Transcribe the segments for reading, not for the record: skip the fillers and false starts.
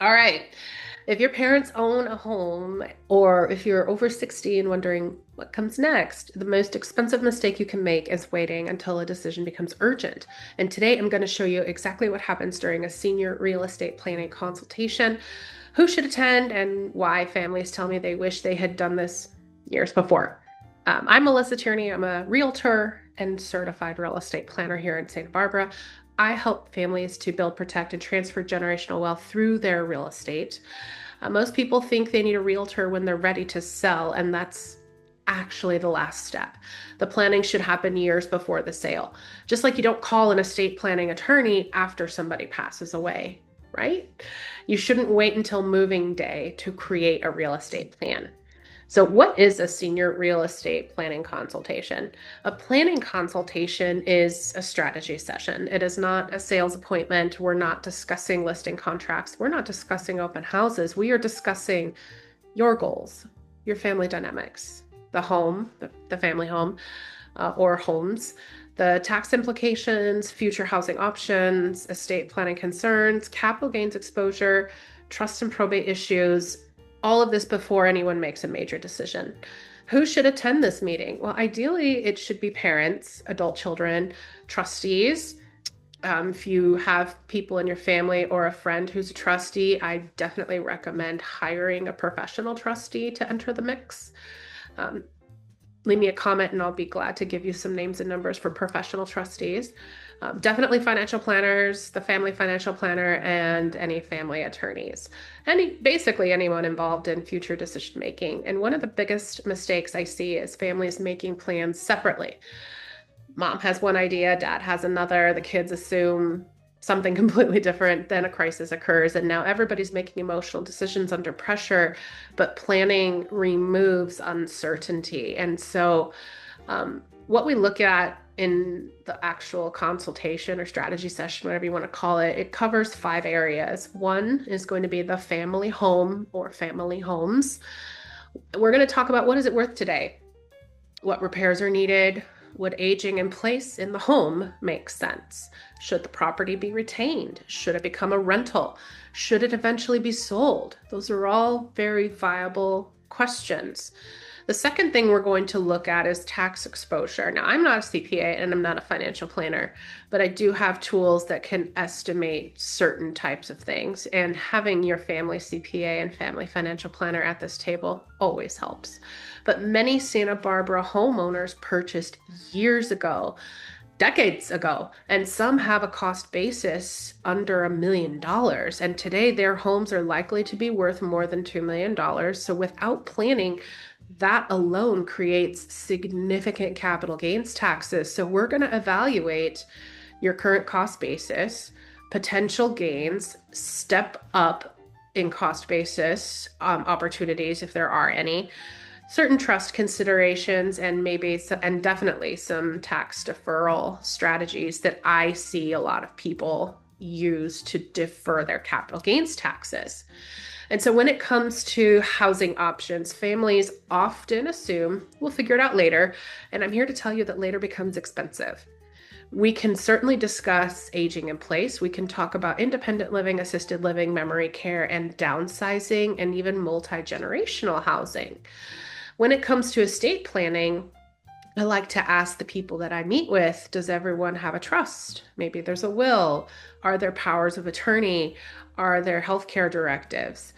All right. If your parents own a home, or if you're over 60 and wondering what comes next, the most expensive mistake you can make is waiting until a decision becomes urgent. And today I'm going to show you exactly what happens during a senior real estate planning consultation, who should attend, and why families tell me they wish they had done this years before. I'm Melissa Tierney. I'm a realtor and certified real estate planner here in Santa Barbara. I help families to build, protect, and transfer generational wealth through their real estate. Most people think they need a realtor when they're ready to sell, and that's actually the last step. The planning should happen years before the sale. Just like you don't call an estate planning attorney after somebody passes away, right? You shouldn't wait until moving day to create a real estate plan. So, what is a senior real estate planning consultation? A planning consultation is a strategy session. It is not a sales appointment. We're not discussing listing contracts. We're not discussing open houses. We are discussing your goals, your family dynamics, the home, the family home, or homes, the tax implications, future housing options, estate planning concerns, capital gains exposure, trust and probate issues, all of this before anyone makes a major decision. Who should attend this meeting? Well, ideally, it should be parents, adult children, trustees. If you have people in your family or a friend who's a trustee, I definitely recommend hiring a professional trustee to enter the mix. Um, Leave me a comment and I'll be glad to give you some names and numbers for professional trustees. Definitely financial planners, the family financial planner, and any family attorneys. Basically anyone involved in future decision making. And one of the biggest mistakes I see is families making plans separately. Mom has one idea, dad has another, the kids assume something completely different, then a crisis occurs, and now everybody's making emotional decisions under pressure, but planning removes uncertainty. And so, what we look at in the actual consultation or strategy session, whatever you want to call it, it covers 5 areas. One is going to be the family home or family homes. We're going to talk about what is it worth today? What repairs are needed? Would aging in place in the home make sense? Should the property be retained? Should it become a rental? Should it eventually be sold? Those are all very viable questions. The second thing we're going to look at is tax exposure. Now, I'm not a CPA and I'm not a financial planner, but I do have tools that can estimate certain types of things. And having your family CPA and family financial planner at this table always helps. But many Santa Barbara homeowners purchased years ago, decades ago, and some have a cost basis under $1 million. And today their homes are likely to be worth more than $2 million. So without planning, that alone creates significant capital gains taxes. So we're going to evaluate your current cost basis, potential gains, step up in cost basis opportunities if there are any, certain trust considerations, and and definitely some tax deferral strategies that I see a lot of people use to defer their capital gains taxes. And so when it comes to housing options, families often assume we'll figure it out later. And I'm here to tell you that later becomes expensive. We can certainly discuss aging in place. We can talk about independent living, assisted living, memory care, and downsizing, and even multi-generational housing. When it comes to estate planning, I like to ask the people that I meet with, does everyone have a trust? Maybe there's a will. Are there powers of attorney? Are there healthcare directives?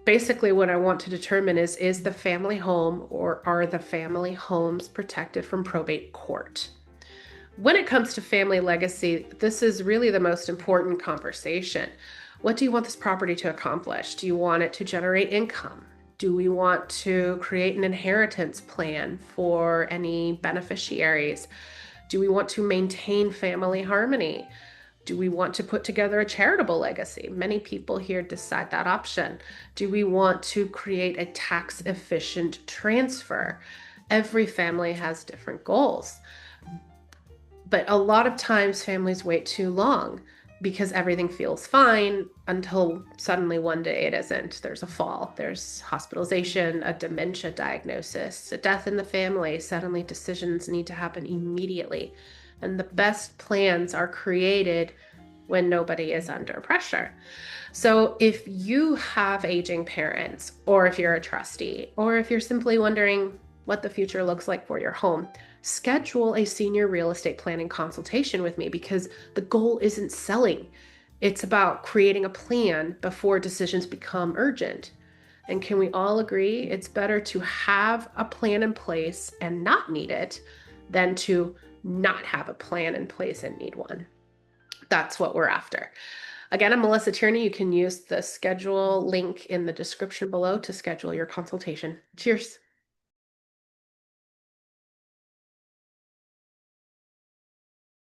Basically, what I want to determine is the family home, or are the family homes protected from probate court? When it comes to family legacy, this is really the most important conversation. What do you want this property to accomplish? Do you want it to generate income? Do we want to create an inheritance plan for any beneficiaries? Do we want to maintain family harmony? Do we want to put together a charitable legacy? Many people here decide that option. Do we want to create a tax efficient transfer? Every family has different goals. But a lot of times families wait too long because everything feels fine until suddenly one day it isn't. There's a fall, there's hospitalization, a dementia diagnosis, a death in the family. Suddenly decisions need to happen immediately. And the best plans are created when nobody is under pressure. So if you have aging parents, or if you're a trustee, or if you're simply wondering what the future looks like for your home, schedule a senior real estate planning consultation with me, because the goal isn't selling. It's about creating a plan before decisions become urgent. And can we all agree it's better to have a plan in place and not need it than to not have a plan in place and need one? That's what we're after. Again, I'm Melissa Tierney. You can use the schedule link in the description below to schedule your consultation. Cheers.